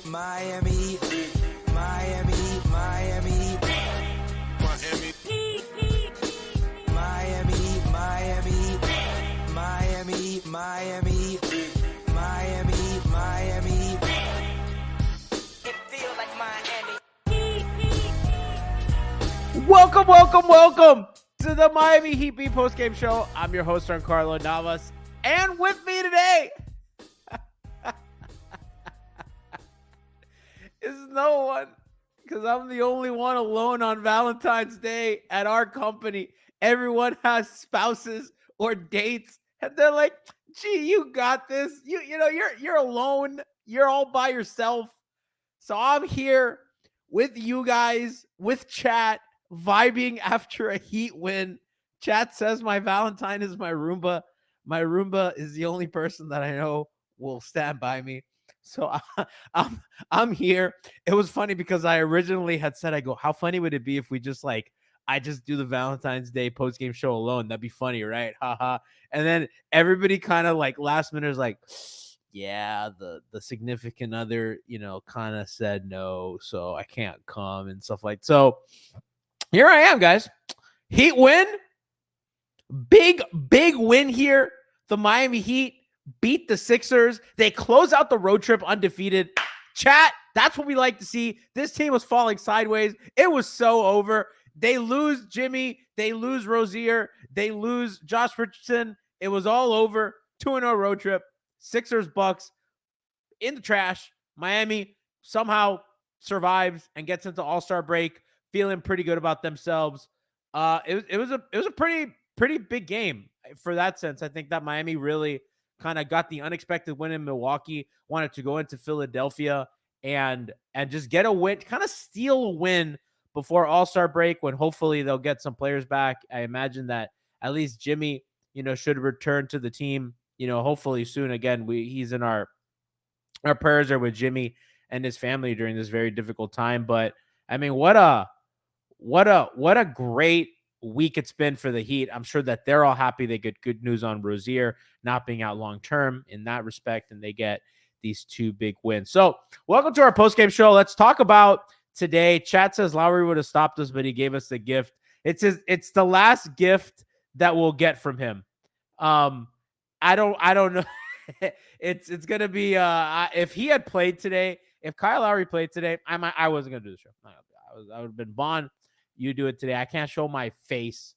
Miami, Miami, Miami, Miami, Miami, Miami, Miami, Miami, Miami, Miami, Miami. It feels like Miami. Welcome to the Miami Heat Beat Postgame Show. I'm your host, Giancarlo Navas, and with me today is no one, because I'm the only one alone on Valentine's Day at our company. Everyone has spouses or dates, and they're like, "Gee, you got this. You're alone. You're all by yourself." So I'm here with you guys, with chat, vibing after a Heat win. Chat says my Valentine is my Roomba. My Roomba is the only person that I know will stand by me. So I'm here. It was funny because I originally had said, I go, how funny would it be if we just I just do the Valentine's Day post-game show alone? That'd be funny, right? Haha. And then everybody kind of last minute is like, yeah, the significant other, kind of said no, so I can't come and stuff like. So here I am, guys. Heat win. Big win here. The Miami Heat beat the Sixers. They close out the road trip undefeated. Chat, that's what we like to see. This team was falling sideways. It was so over. They lose Jimmy. They lose Rozier. They lose Josh Richardson. It was all over. 2-0 road trip. Sixers, Bucks in the trash. Miami somehow survives and gets into All-Star break, feeling pretty good about themselves. It was a pretty big game for that sense. I think that Miami really kind of got the unexpected win in Milwaukee, wanted to go into Philadelphia and just get a win, kind of steal a win before All-Star break, when hopefully they'll get some players back. I imagine that at least Jimmy, should return to the team, hopefully soon. Again, he's in our prayers are with Jimmy and his family during this very difficult time. But I mean, what a great week it's been for the Heat. I'm sure that they're all happy. They get good news on Rozier not being out long term in that respect, and they get these two big wins. So welcome to our post-game show. Let's talk about today. Chat says Lowry would have stopped us, but he gave us the gift. It's the last gift that we'll get from him. I don't know. It's gonna be if he had played today, if Kyle Lowry played today, I wasn't gonna do the show. I would have been Bond. You do it today. I can't show my face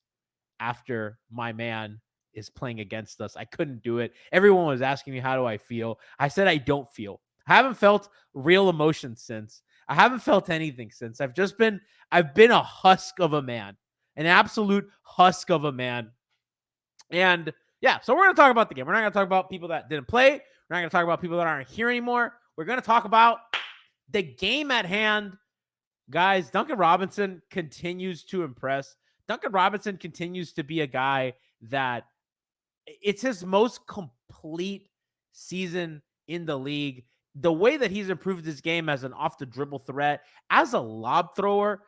after my man is playing against us. I couldn't do it. Everyone was asking me, how do I feel? I said, I don't feel. I haven't felt real emotion since. I haven't felt anything since. I've been a husk of a man, an absolute husk of a man. And yeah, so we're going to talk about the game. We're not going to talk about people that didn't play. We're not going to talk about people that aren't here anymore. We're going to talk about the game at hand. Guys, Duncan Robinson continues to impress. Duncan Robinson continues to be a guy that it's his most complete season in the league. The way that he's improved his game as an off-the-dribble threat, as a lob thrower,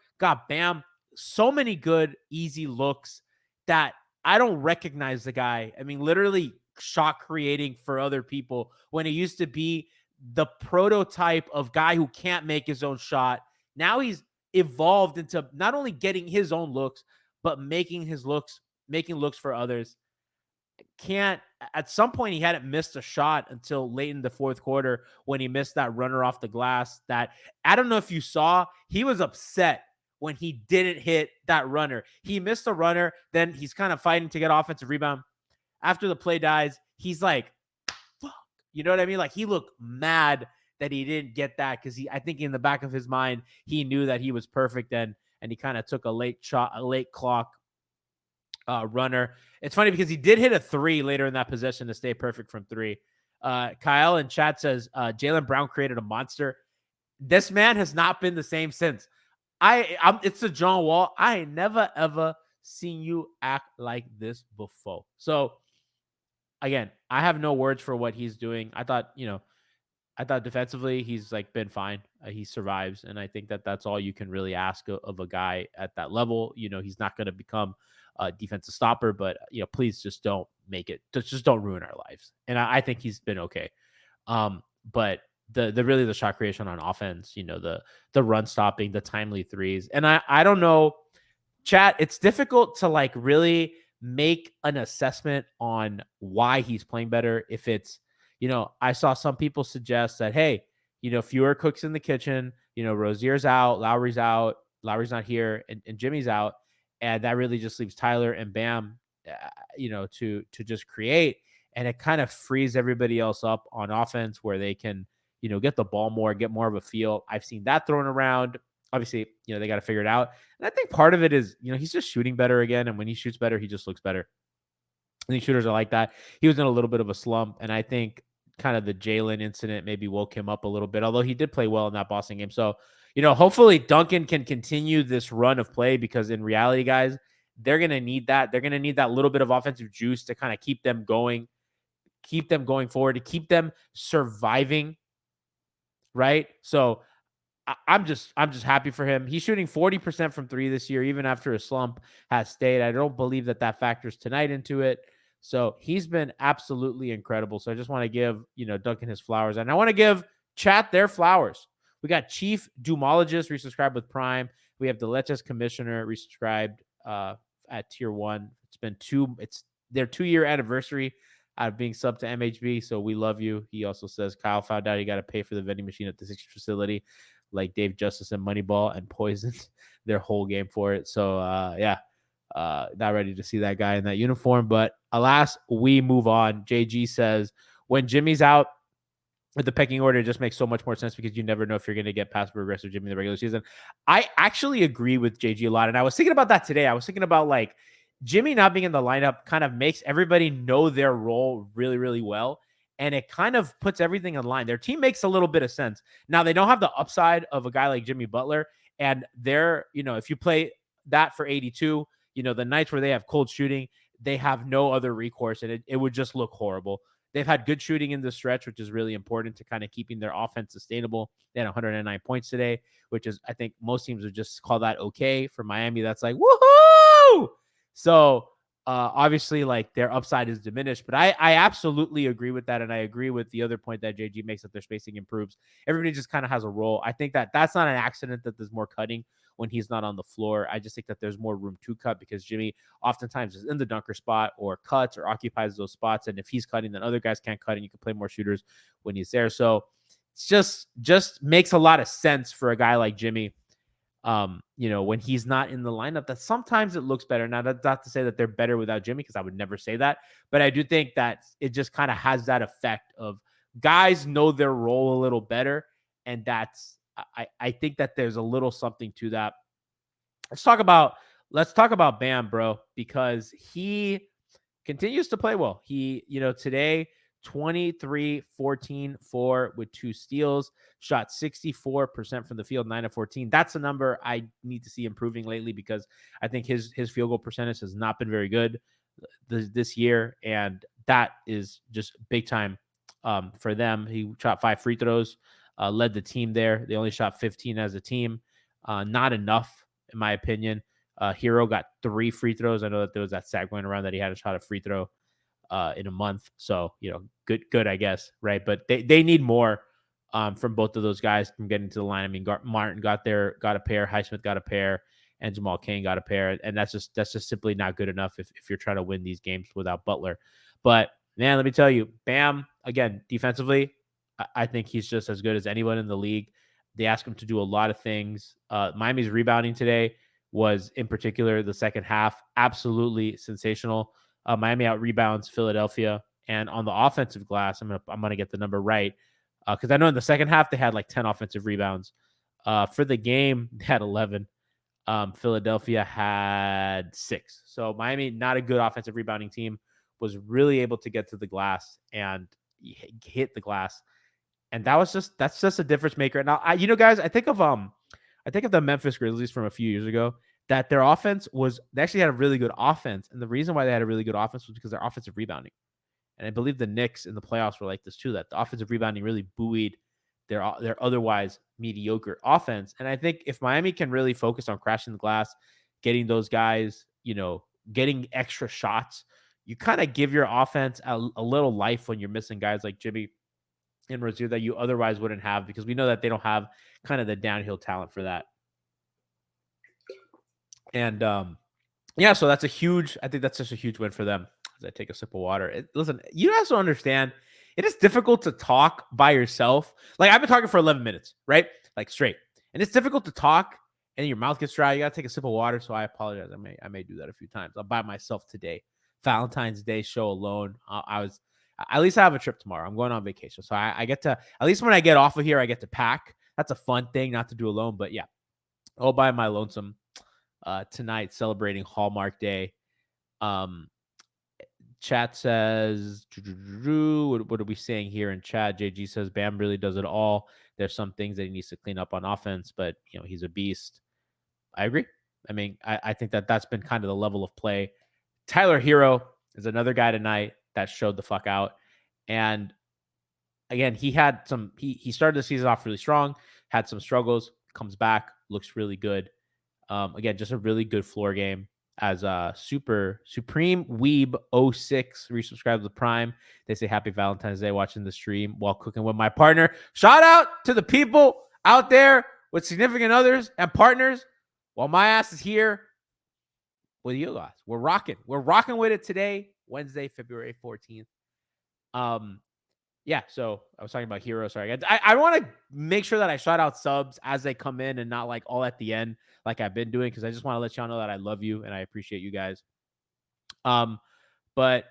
bam, so many good, easy looks that I don't recognize the guy. I mean, literally shot creating for other people when he used to be the prototype of guy who can't make his own shot. Now he's evolved into not only getting his own looks, but making looks for others. At some point, he hadn't missed a shot until late in the fourth quarter when he missed that runner off the glass. That, I don't know if you saw, he was upset when he didn't hit that runner. He missed a runner, then he's kind of fighting to get offensive rebound. After the play dies, he's like, fuck. You know what I mean? Like, he looked mad that he didn't get that, because I think in the back of his mind, he knew that he was perfect, and he kind of took a late clock runner. It's funny because he did hit a three later in that possession to stay perfect from three. Kyle in chat says Jaylen Brown created a monster. This man has not been the same since. It's the John Wall. I ain't never ever seen you act like this before. So again, I have no words for what he's doing. I thought defensively he's been fine. He survives, and I think that that's all you can really ask of a guy at that level. He's not going to become a defensive stopper, but please just don't make it. Just don't ruin our lives. And I think he's been okay. But the shot creation on offense, the run stopping, the timely threes. And I don't know, chat, it's difficult to like really make an assessment on why he's playing better. If it's, I saw some people suggest that, hey, fewer cooks in the kitchen, Rozier's out, Lowry's not here, and Jimmy's out. And that really just leaves Tyler and Bam, to just create. And it kind of frees everybody else up on offense where they can, get the ball more, get more of a feel. I've seen that thrown around. Obviously, they got to figure it out. And I think part of it is, he's just shooting better again. And when he shoots better, he just looks better. I think shooters are like that. He was in a little bit of a slump. And I think kind of the Jalen incident maybe woke him up a little bit, although he did play well in that Boston game. So, hopefully Duncan can continue this run of play, because in reality, guys, they're going to need that. They're going to need that little bit of offensive juice to kind of keep them going forward, to keep them surviving. Right. So I'm just happy for him. He's shooting 40% from three this year, even after a slump has stayed. I don't believe that factors tonight into it. So he's been absolutely incredible. So I just want to give, Duncan his flowers. And I want to give chat their flowers. We got Chief Dumologist resubscribed with Prime. We have the Leches Commissioner resubscribed at tier 1. It's their 2-year anniversary of being subbed to MHB. So we love you. He also says Kyle found out he got to pay for the vending machine at the Sixers facility, like Dave Justice and Moneyball, and poisoned their whole game for it. So not ready to see that guy in that uniform. But alas, we move on. JG says, when Jimmy's out, the pecking order just makes so much more sense, because you never know if you're going to get passive or aggressive Jimmy in the regular season. I actually agree with JG a lot. And I was thinking about that today. I was thinking about like Jimmy not being in the lineup kind of makes everybody know their role really, really well. And it kind of puts everything in line. Their team makes a little bit of sense. Now, they don't have the upside of a guy like Jimmy Butler. And they're, if you play that for 82, the nights where they have cold shooting, they have no other recourse, and it would just look horrible. They've had good shooting in the stretch, which is really important to kind of keeping their offense sustainable. They had 109 points today, which is, I think most teams would just call that okay. For Miami, that's like, woohoo! So obviously, like, their upside is diminished, but I absolutely agree with that. And I agree with the other point that JG makes, that their spacing improves. Everybody just kind of has a role. I think that that's not an accident that there's more cutting when he's not on the floor. I just think that there's more room to cut, because Jimmy oftentimes is in the dunker spot or cuts or occupies those spots. And if he's cutting, then other guys can't cut, and you can play more shooters when he's there. So it's just makes a lot of sense for a guy like Jimmy, when he's not in the lineup, that sometimes it looks better. Now, that's not to say that they're better without Jimmy, because I would never say that. But I do think that it just kind of has that effect of guys know their role a little better. And I think that there's a little something to that. Let's talk about Bam, bro, because he continues to play well. He, today, 23, 14, 4 with 2 steals, shot 64% from the field, 9 of 14. That's a number I need to see improving lately, because I think his field goal percentage has not been very good this year. And that is just big time for them. He shot 5 free throws, led the team there. They only shot 15 as a team. Not enough, in my opinion. Herro got 3 free throws. I know that there was that stat going around that he hadn't shot a free throw in a month. So, good, I guess. Right. But they need more from both of those guys from getting to the line. I mean, Martin got a pair, Highsmith got a pair, and Jamal Cain got a pair. And that's just simply not good enough if you're trying to win these games without Butler. But man, let me tell you, Bam, again, defensively, I think he's just as good as anyone in the league. They ask him to do a lot of things. Miami's rebounding today was, in particular, the second half, absolutely sensational. Miami out rebounds Philadelphia, and on the offensive glass, I'm gonna get the number right, because I know in the second half they had like 10 offensive rebounds. For the game, they had 11. Philadelphia had 6. So Miami, not a good offensive rebounding team, was really able to get to the glass and hit the glass. And that's just a difference maker. Now, guys, I think of the Memphis Grizzlies from a few years ago, that their offense they actually had a really good offense. And the reason why they had a really good offense was because their offensive rebounding. And I believe the Knicks in the playoffs were like this too, that the offensive rebounding really buoyed their otherwise mediocre offense. And I think if Miami can really focus on crashing the glass, getting those guys, getting extra shots, you kind of give your offense a little life when you're missing guys like Jimmy in Rozier that you otherwise wouldn't have, because we know that they don't have kind of the downhill talent for that. And yeah, so that's a huge, I think that's just a huge win for them. As I take a sip of water. Listen, you guys don't understand. It is difficult to talk by yourself. Like, I've been talking for 11 minutes, right? Like, straight. And it's difficult to talk and your mouth gets dry. You got to take a sip of water. So I apologize. I may do that a few times. I'm by myself today. Valentine's Day show alone. At least I have a trip tomorrow. I'm going on vacation. So I get to, at least when I get off of here, I get to pack. That's a fun thing not to do alone. But yeah, all by my lonesome tonight, celebrating Hallmark Day. Chat says, what are we saying here in chat? JG says Bam really does it all. There's some things that he needs to clean up on offense, but he's a beast. I agree. I mean, I think that's been kind of the level of play. Tyler Herro is another guy tonight that showed the fuck out. And again, he had some, he started the season off really strong, had some struggles, comes back, looks really good. Again, just a really good floor game. As Supreme Weeb 06 resubscribed to the Prime. They say happy Valentine's Day watching the stream while cooking with my partner. Shout out to the people out there with significant others and partners while my ass is here with you guys. We're rocking with it today, Wednesday, February 14th. Yeah, so I was talking about Herro. Sorry, I want to make sure that I shout out subs as they come in and not like all at the end like I've been doing, because I just want to let y'all know that I love you and I appreciate you guys. But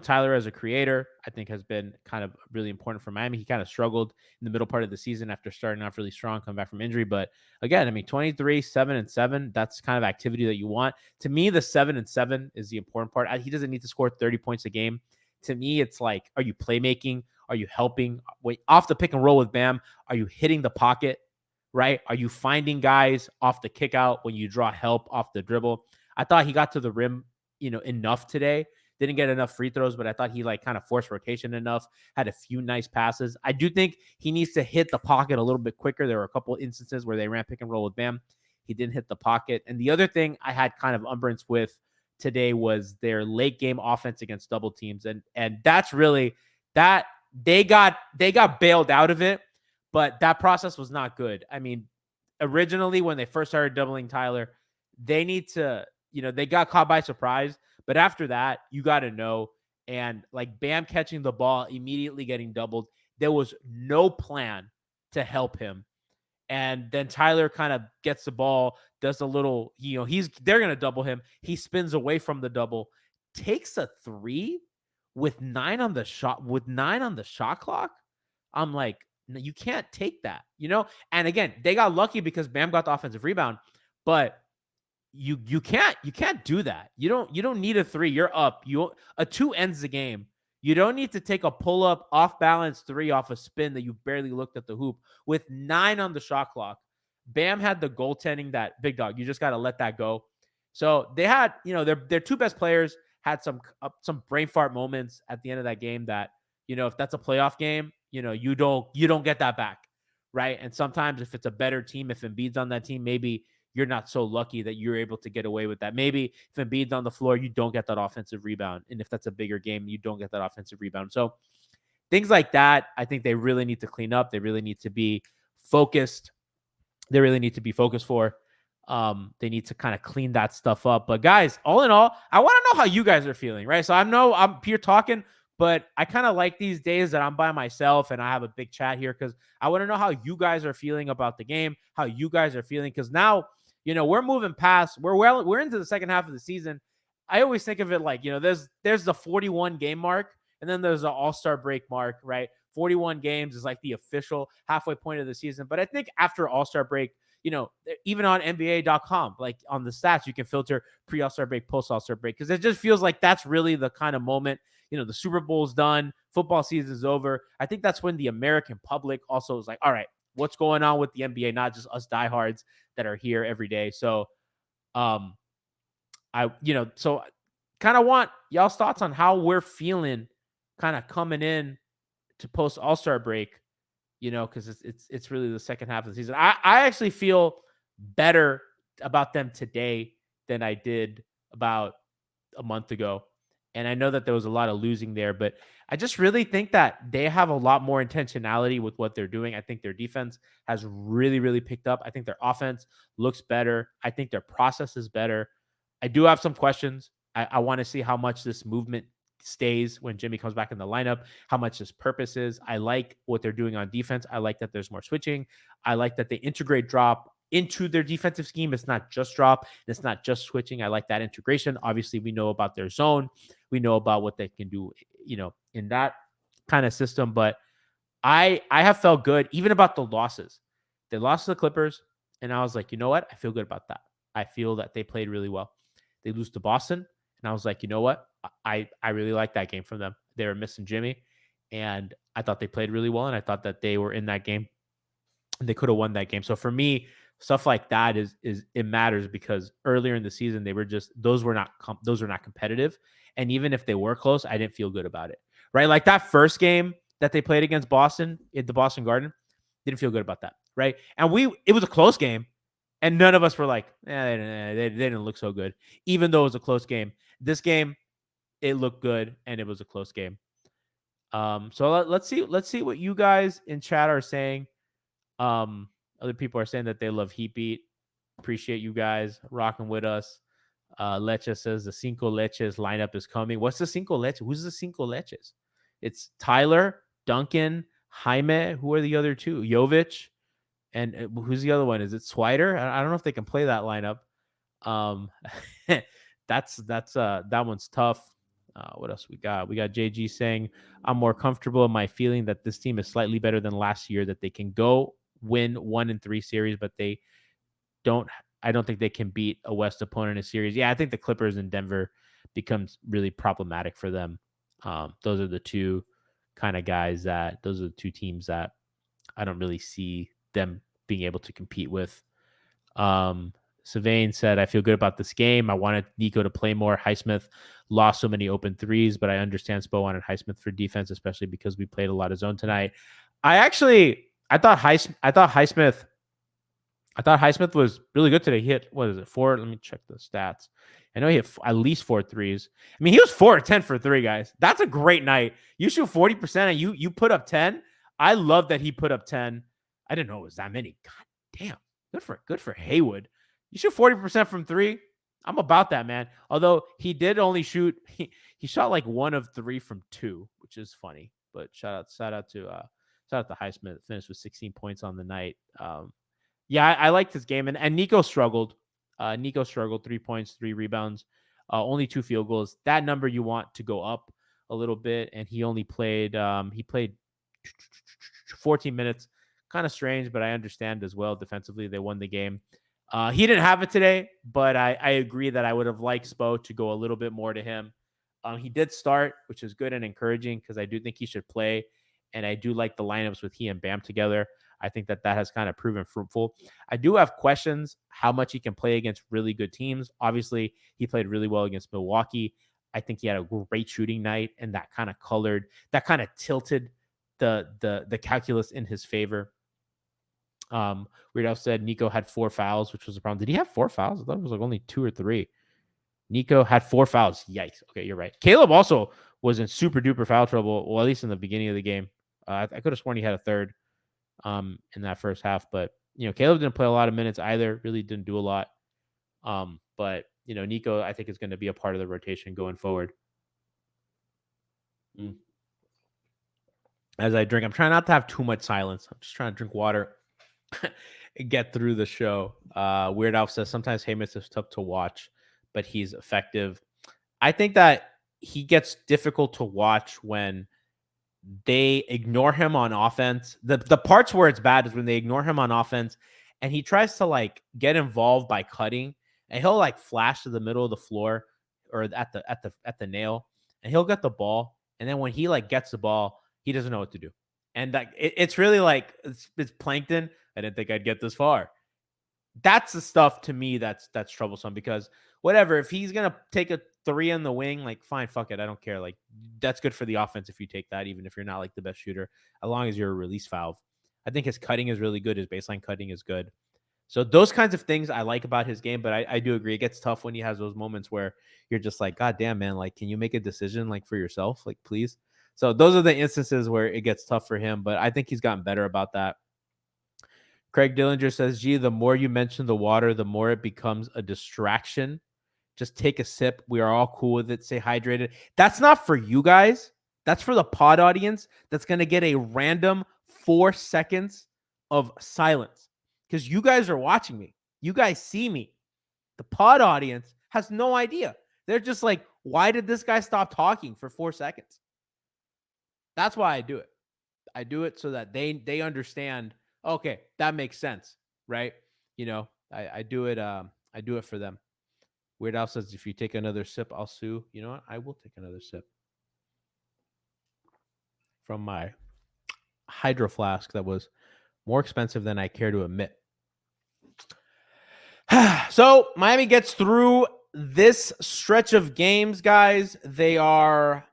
Tyler as a creator, I think has been kind of really important for Miami. He kind of struggled in the middle part of the season after starting off really strong, coming back from injury. But again, I mean, 23, 7-7, that's kind of activity that you want. To me, the 7-7 is the important part. He doesn't need to score 30 points a game. To me, it's like, are you playmaking? Are you helping? Wait, off the pick and roll with Bam, are you hitting the pocket, right? Are you finding guys off the kick out when you draw help off the dribble? I thought he got to the rim, enough today. Didn't get enough free throws, but I thought he kind of forced rotation enough, had a few nice passes. I do think he needs to hit the pocket a little bit quicker. There were a couple instances where they ran pick and roll with Bam. He didn't hit the pocket. And the other thing I had kind of umbrance with today was their late game offense against double teams. And that's really that they got bailed out of it, but that process was not good. I mean, originally when they first started doubling Tyler, they need to, they got caught by surprise. But after that, you got to know. And like Bam catching the ball, immediately getting doubled, there was no plan to help him. And then Tyler kind of gets the ball, does a little, they're going to double him. He spins away from the double, takes a three with 9 on the shot clock. I'm like, no, you can't take that, And again, they got lucky because Bam got the offensive rebound, but you can't do that. You don't need a 3. You're up. A 2 ends the game. You don't need to take a pull-up off-balance 3 off a spin that you barely looked at the hoop with 9 on the shot clock. Bam had the goaltending that, big dog, you just got to let that go. So they had, their 2 best players had some brain fart moments at the end of that game that, if that's a playoff game, you don't get that back, right? And sometimes if it's a better team, if Embiid's on that team, maybe you're not so lucky that you're able to get away with that. Maybe if Embiid's on the floor, you don't get that offensive rebound. And if that's a bigger game, you don't get that offensive rebound. So things like that, I think they really need to clean up. They really need to be focused. They really need to be focused for. They need to kind of clean that stuff up. But guys, all in all, I want to know how you guys are feeling, right? So I know I'm here talking, but I kind of like these days that I'm by myself and I have a big chat here because I want to know how you guys are feeling about the game, how you guys are feeling. Because now, we're moving past, we're into the second half of the season. I always think of it like, there's the 41 game mark and then there's the All-Star break mark, right? 41 games is like the official halfway point of the season. But I think after All-Star break, even on NBA.com, like on the stats, you can filter pre-All-Star break, post-All-Star break, because it just feels like that's really the kind of moment. The Super Bowl's done, football season's over. I think that's when the American public also is like, all right, what's going on with the NBA, not just us diehards that are here every day. So, so kind of want y'all's thoughts on how we're feeling kind of coming in to post All-Star break, because it's really the second half of the season. I actually feel better about them today than I did about a month ago. And I know that there was a lot of losing there, but I just really think that they have a lot more intentionality with what they're doing. I think their defense has really, really picked up. I think their offense looks better. I think their process is better. I do have some questions. I want to see how much this movement stays when Jimmy comes back in the lineup, how much his purpose is. I like what they're doing on defense. I like that there's more switching. I like that they integrate drop into their defensive scheme. It's not just drop. It's not just switching. I like that integration. Obviously, we know about their zone. We know about what they can do, in that kind of system. But I have felt good even about the losses. They lost to the Clippers, and I was like, you know what? I feel good about that. I feel that they played really well. They lose to Boston, and I was like, you know what? I really like that game from them. They were missing Jimmy, and I thought they played really well, and I thought that they were in that game. And they could have won that game. So for me, stuff like that is it matters because earlier in the season they were just those were not competitive, and even if they were close, I didn't feel good about it. Right, like that first game that they played against Boston at the Boston Garden, didn't feel good about that. Right, and it was a close game, and none of us were like, they didn't look so good, even though it was a close game. This game, it looked good, and it was a close game. So let's see what you guys in chat are saying. Other people are saying that they love Heat Beat. Appreciate you guys rocking with us. Leche says the Cinco Leches lineup is coming. What's the Cinco Leche? Who's the Cinco Leches? It's Tyler, Duncan, Jaime. Who are the other two? Jovic, and who's the other one? Is it Swider? I don't know if they can play that lineup. That one's tough. What else we got? We got JG saying, I'm more comfortable in my feeling that this team is slightly better than last year, that they can go win 1-3 series, but I don't think they can beat a West opponent in a series. Yeah, I think the Clippers and Denver becomes really problematic for them. Those are the two those are the two teams that I don't really see them being able to compete with. Sylvain said, I feel good about this game. I wanted Nico to play more. Highsmith lost so many open threes, but I understand Spo wanted Highsmith for defense, especially because we played a lot of zone tonight. I thought Highsmith was really good today. He hit, what is it, 4? Let me check the stats. I know he hit at least 4 threes. I mean, he was 4 or 10 for 3, guys. That's a great night. You shoot 40% and you put up 10. I love that he put up 10. I didn't know it was that many. God damn. Good for Haywood. You shoot 40% from 3. I'm about that, man. Although he did only shoot, he shot like 1 of 3 from 2, which is funny. But shout out to Highsmith. Finished with 16 points on the night. Yeah, I liked his game, and Nico struggled. 3 points, 3 rebounds, only 2 field goals. That number you want to go up a little bit, and he only played 14 minutes. Kind of strange, but I understand as well. Defensively, they won the game. He didn't have it today, but I agree that I would have liked Spo to go a little bit more to him. He did start, which is good and encouraging because I do think he should play, and I do like the lineups with he and Bam together. I think that has kind of proven fruitful. I do have questions how much he can play against really good teams. Obviously, he played really well against Milwaukee. I think he had a great shooting night, and that kind of tilted the calculus in his favor. Weird Al said Nico had 4 fouls, which was a problem. Did he have 4 fouls? I thought it was like only 2 or 3. Nico had 4 fouls. Yikes. Okay, you're right. Caleb also was in super duper foul trouble. Well, at least in the beginning of the game. I could have sworn he had a third in that first half, but Caleb didn't play a lot of minutes either. Really didn't do a lot. But Nico, I think, is going to be a part of the rotation going forward. As I drink, I'm trying not to have too much silence. I'm just trying to drink water. Get through the show. Weird Al says sometimes Haymitz is tough to watch, but he's effective. I think that he gets difficult to watch when they ignore him on offense. The parts where it's bad is when they ignore him on offense and he tries to like get involved by cutting, and he'll like flash to the middle of the floor or at the nail, and he'll get the ball, and then when he like gets the ball, he doesn't know what to do. And like it's really like it's plankton. I didn't think I'd get this far. That's the stuff to me that's troublesome, because whatever, if he's gonna take a 3 in the wing, like fine, fuck it, I don't care. Like that's good for the offense if you take that, even if you're not like the best shooter, as long as you're a release valve. I think his cutting is really good. His baseline cutting is good. So those kinds of things I like about his game, but I do agree it gets tough when he has those moments where you're just like, God damn, man, like, can you make a decision like for yourself? Like, please. So those are the instances where it gets tough for him, but I think he's gotten better about that. Craig Dillinger says, gee, the more you mention the water, the more it becomes a distraction. Just take a sip. We are all cool with it. Stay hydrated. That's not for you guys. That's for the pod audience that's going to get a random 4 seconds of silence because you guys are watching me. You guys see me. The pod audience has no idea. They're just like, why did this guy stop talking for 4 seconds? That's why I do it. I do it so that they understand, okay, that makes sense, right? You know, I do it for them. Weird Al says, if you take another sip, I'll sue. You know what? I will take another sip from my hydro flask that was more expensive than I care to admit. So Miami gets through this stretch of games, guys. They are,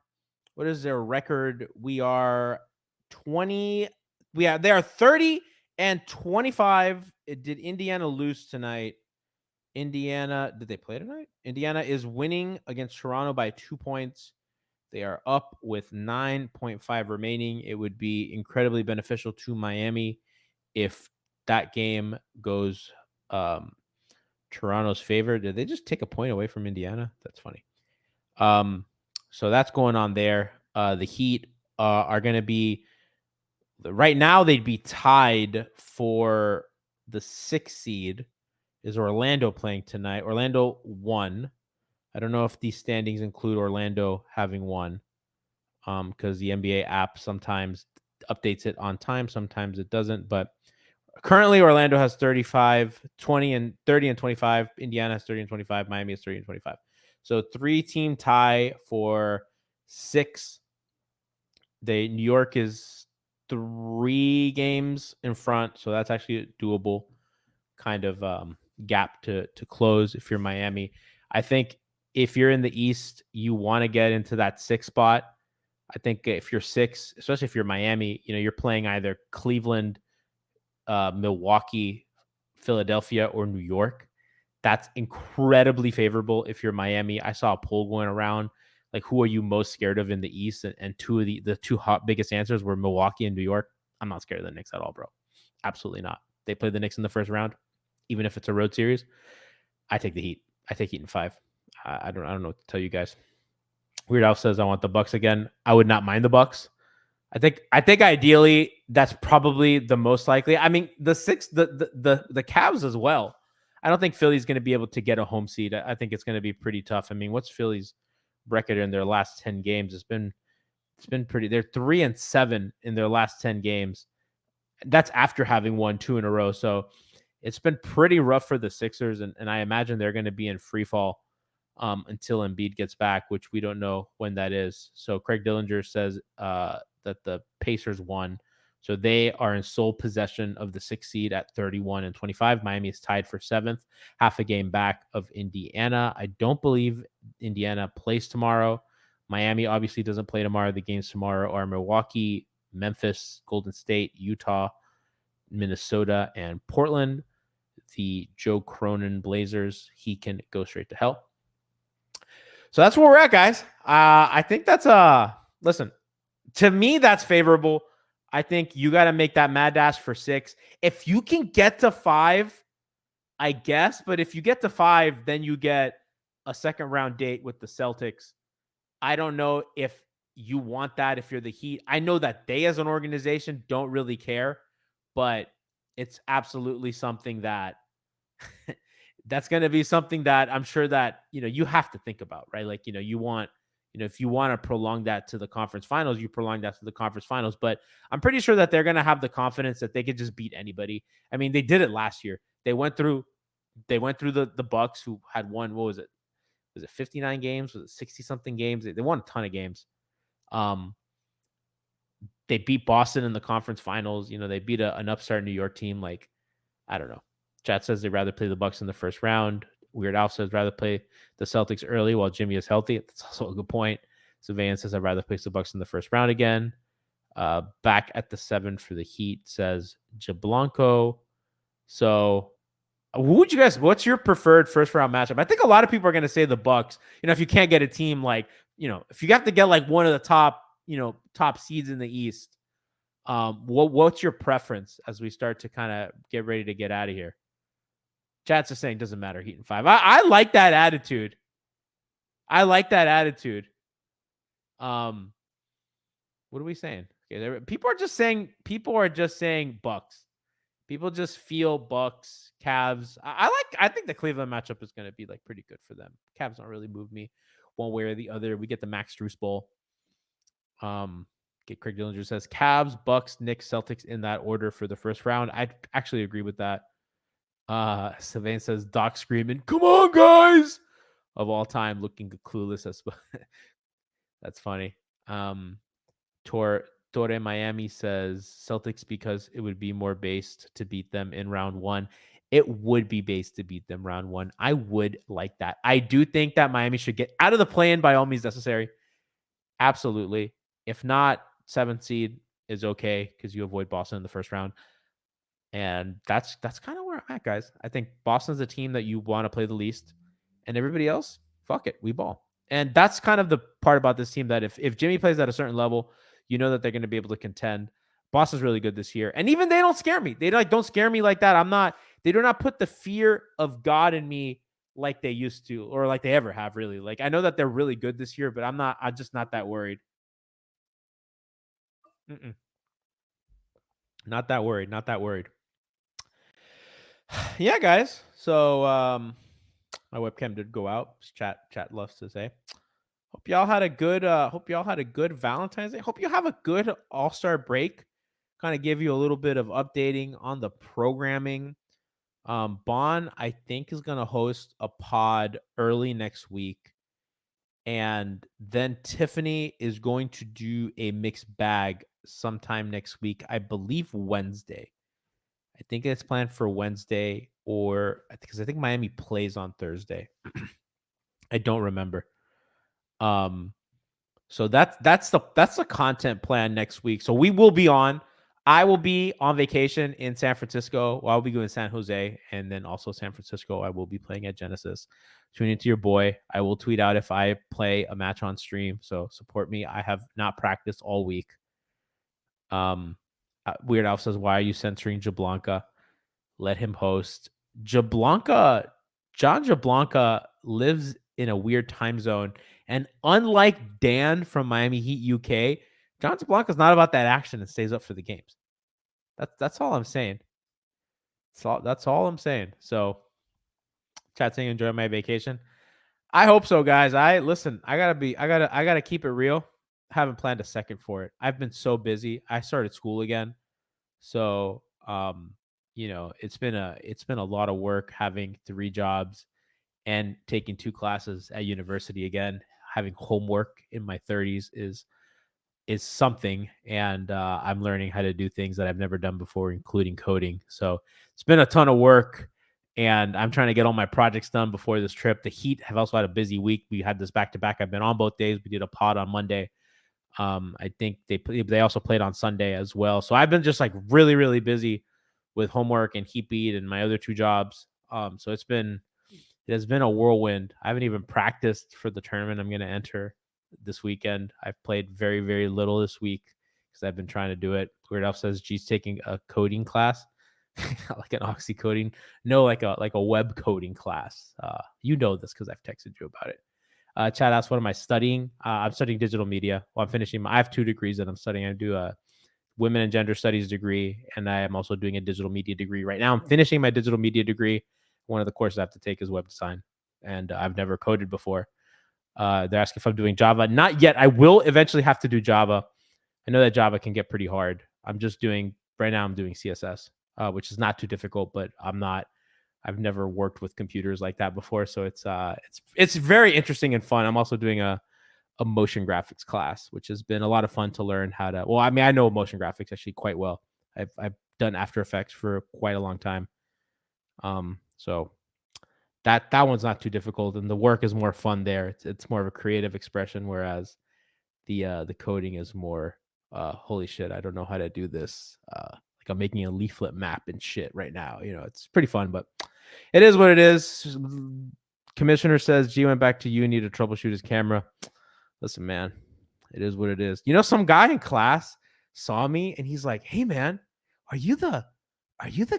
what is their record? We are 20. They are 30-25. Did Indiana lose tonight? Indiana, did they play tonight? Indiana is winning against Toronto by 2 points. They are up with 9.5 remaining. It would be incredibly beneficial to Miami if that game goes Toronto's favor. Did they just take a point away from Indiana? That's funny. So that's going on there. The Heat are going to be, right now, they'd be tied for the 6th seed. Is Orlando playing tonight? Orlando won. I don't know if these standings include Orlando having won, because the NBA app sometimes updates it on time, sometimes it doesn't. But currently, Orlando has 35, 20, and 30 and 25. Indiana has 30 and 25. Miami has 30 and 25. So 3-team tie for 6. New York is 3 games in front, so that's actually a doable kind of gap to close if you're Miami. I think if you're in the East, you want to get into that 6th spot. I think if you're 6, especially if you're Miami, you know, you're playing either Cleveland, Milwaukee, Philadelphia, or New York. That's incredibly favorable if you're Miami. I saw a poll going around, like, who are you most scared of in the East? And two of the two hot biggest answers were Milwaukee and New York. I'm not scared of the Knicks at all, bro. Absolutely not. They played the Knicks in the first round, even if it's a road series. I take the Heat. I take Heat in 5. I don't know what to tell you guys. Weird Al says I want the Bucks again. I would not mind the Bucks. I think ideally that's probably the most likely. I mean, the Cavs as well. I don't think Philly's going to be able to get a home seed. I think it's going to be pretty tough. I mean, what's Philly's record in their last 10 games? It's been pretty. They're 3-7 in their last 10 games. That's after having won 2 in a row. So it's been pretty rough for the Sixers, and I imagine they're going to be in free fall until Embiid gets back, which we don't know when that is. So Craig Dillinger says that the Pacers won. So they are in sole possession of the 6th seed at 31-25. Miami is tied for 7th, half a game back of Indiana. I don't believe Indiana plays tomorrow. Miami obviously doesn't play tomorrow. The games tomorrow are Milwaukee, Memphis, Golden State, Utah, Minnesota, and Portland. The Joe Cronin Blazers, he can go straight to hell. So that's where we're at, guys. I think that's listen, to me, that's favorable. I think you got to make that mad dash for 6. If you can get to 5, I guess, but if you get to 5, then you get a second round date with the Celtics. I don't know if you want that if you're the Heat. I know that they as an organization don't really care, but it's absolutely something that that's going to be something that I'm sure that, you know, you have to think about, right? Like, you know, you want, you know, if you want to prolong that to the conference finals, you prolong that to the conference finals. But I'm pretty sure that they're going to have the confidence that they could just beat anybody. I mean, they did it last year. They went through the Bucks, who had won, what was it? Was it 59 games? Was it 60 something games? They won a ton of games. They beat Boston in the conference finals. You know, they beat an upstart New York team. Like, I don't know. Chat says they'd rather play the Bucks in the first round. Weird Al says rather play the Celtics early while Jimmy is healthy. That's also a good point. Sylvain says I'd rather place the Bucks in the first round again. Back at the 7 for the Heat, says Jablanco. So What's your preferred first round matchup? I think a lot of people are going to say the Bucks. If you can't get a team like, if you have to get like one of the top seeds in the East, what's your preference as we start to kind of get ready to get out of here? Chat's just saying doesn't matter, Heat in 5. I like that attitude. What are we saying? Okay, people are just saying Bucks. People just feel Bucks, Cavs. I think the Cleveland matchup is going to be like pretty good for them. Cavs don't really move me one way or the other. We get the Max Strus Bowl. Craig Dillinger says Cavs, Bucks, Knicks, Celtics in that order for the first round. I actually agree with that. Sylvain says Doc screaming, "Come on, guys!" of all time, looking clueless as well. That's funny. Torre Miami says Celtics because it would be more based to beat them in round one. It would be based to beat them round one. I would like that. I do think that Miami should get out of the play-in by all means necessary. Absolutely. If not, 7th seed is okay because you avoid Boston in the first round. And that's kind of where I'm at, guys. I think Boston's a team that you want to play the least. And everybody else, fuck it, we ball. And that's kind of the part about this team that if Jimmy plays at a certain level, you know that they're going to be able to contend. Boston's really good this year. And even they don't scare me. They don't scare me like that. They do not put the fear of God in me like they used to or like they ever have, really. Like, I know that they're really good this year, but I'm just not that worried. Not that worried. Yeah, guys. So my webcam did go out. Chat loves to say. Hope y'all had a good Valentine's Day. Hope you have a good All-Star break. Kind of give you a little bit of updating on the programming. Bon, I think, is gonna host a pod early next week. And then Tiffany is going to do a mixed bag sometime next week. I believe Wednesday. I think it's planned for Wednesday because I think Miami plays on Thursday. I don't remember. So that's the content plan next week. So we will be on. I will be on vacation in San Francisco. Well, I'll be going to San Jose and then also San Francisco. I will be playing at Genesis. Tune into your boy. I will tweet out if I play a match on stream. So support me. I have not practiced all week. Weird Alf says, "Why are you censoring Jablanca? Let him host." John Jablanca lives in a weird time zone. And unlike Dan from Miami Heat UK, John Jablanca is not about that action and stays up for the games. That's all I'm saying. That's all I'm saying. So, chat saying enjoy my vacation. I hope so, guys. I gotta keep it real. I haven't planned a second for it. I've been so busy. I started school again. So it's been a lot of work having 3 jobs and taking 2 classes at university again. Having homework in my 30s is something, and I'm learning how to do things that I've never done before, including coding. So it's been a ton of work, and I'm trying to get all my projects done before this trip. The Heat have also had a busy week. We had this back-to-back. I've been on both days. We did a pod on Monday. I think they also played on Sunday as well. So I've been just like really, really busy with homework and Heat Beat and my other 2 jobs. So it has been a whirlwind. I haven't even practiced for the tournament I'm going to enter this weekend. I've played very, very little this week because I've been trying to do it. Weird Elf says G's taking a coding class, like an oxy coding. No, like a web coding class. You know this because I've texted you about it. Chad asks, what am I studying? I'm studying digital media. Well, I'm finishing. I have 2 degrees that I'm studying. I do a women and gender studies degree, and I am also doing a digital media degree right now. I'm finishing my digital media degree. One of the courses I have to take is web design, and I've never coded before. They're asking if I'm doing Java. Not yet. I will eventually have to do Java. I know that Java can get pretty hard. I'm doing CSS, which is not too difficult, but I've never worked with computers like that before. So it's very interesting and fun. I'm also doing a motion graphics class, which has been a lot of fun to learn how to, well, I mean, I know motion graphics actually quite well. I've done After Effects for quite a long time. So that one's not too difficult, and the work is more fun there. It's more of a creative expression, whereas the coding is more holy shit, I don't know how to do this. Like I'm making a leaflet map and shit right now. It's pretty fun, but It is what it is. Commissioner says G went back to uni to troubleshoot his camera. Listen, man, it is what it is. You know, some guy in class saw me and he's like, "Hey, man, are you the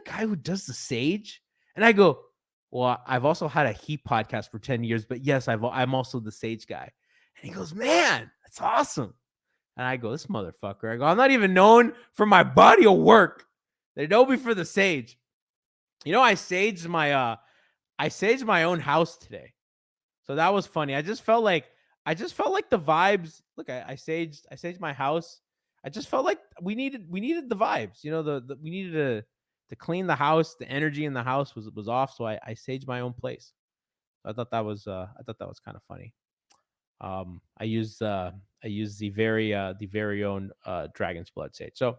guy who does the Sage?" And I go, "Well, I've also had a Heat podcast for 10 years, but yes, I'm also the Sage guy." And he goes, "Man, that's awesome." And I go, "This motherfucker." I go, "I'm not even known for my body of work. They know me for the Sage." You know, I saged my own house today. So that was funny. I just felt like the vibes. Look, I saged my house. I just felt like we needed the vibes. You know, we needed to clean the house. The energy in the house was off. So I saged my own place. I thought that was kind of funny. I used the very own Dragon's Blood sage. So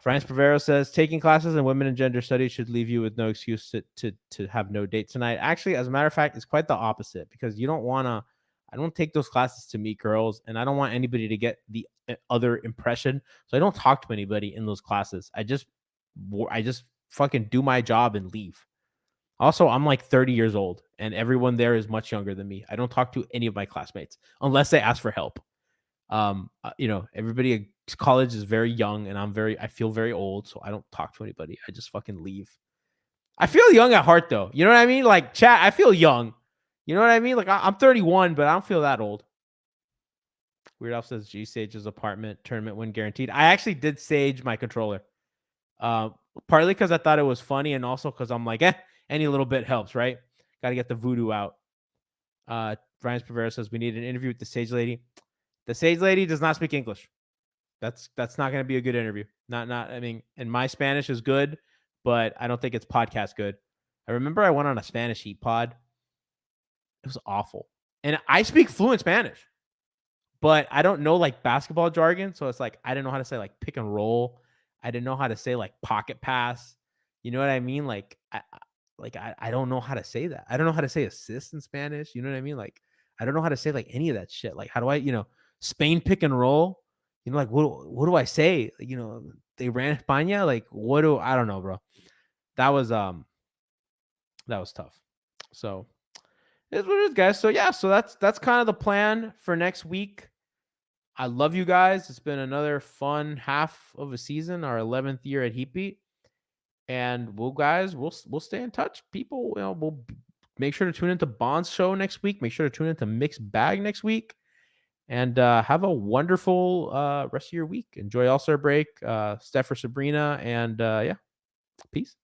Francis Privero says taking classes in women and gender studies should leave you with no excuse to have no date tonight. Actually, as a matter of fact, it's quite the opposite, because you don't want to. I don't take those classes to meet girls, and I don't want anybody to get the other impression. So I don't talk to anybody in those classes. I just fucking do my job and leave. Also, I'm like 30 years old, and everyone there is much younger than me. I don't talk to any of my classmates unless they ask for help. You know, everybody at college is very young, and I feel very old, so I don't talk to anybody. I just fucking leave. I feel young at heart, though. You know what I mean? Like, chat, I feel young. You know what I mean? Like, I'm 31, but I don't feel that old. Weird Elf says G Sage's apartment tournament win guaranteed. I actually did sage my controller. Partly because I thought it was funny, and also because I'm like, any little bit helps, right? Got to get the voodoo out. Brian Pavera says we need an interview with the Sage Lady. The Sage Lady does not speak English. That's not going to be a good interview. I mean, and my Spanish is good, but I don't think it's podcast good. I remember I went on a Spanish Heat pod. It was awful. And I speak fluent Spanish, but I don't know like basketball jargon. So it's like, I didn't know how to say like pick and roll. I didn't know how to say like pocket pass. You know what I mean? Like, I don't know how to say that. I don't know how to say assist in Spanish. You know what I mean? Like, I don't know how to say like any of that shit. Like, how do I, Spain pick and roll? You know, like what do I say? You know, they ran España. Like, I don't know, bro. That was tough. So it's what it is, guys. So yeah, so that's kind of the plan for next week. I love you guys. It's been another fun half of a season, our 11th year at Heat Beat. And we'll stay in touch, people. We'll make sure to tune into Bond's show next week. Make sure to tune into Mixed Bag next week. And have a wonderful rest of your week. Enjoy All-Star break. Steph or Sabrina. And yeah, peace.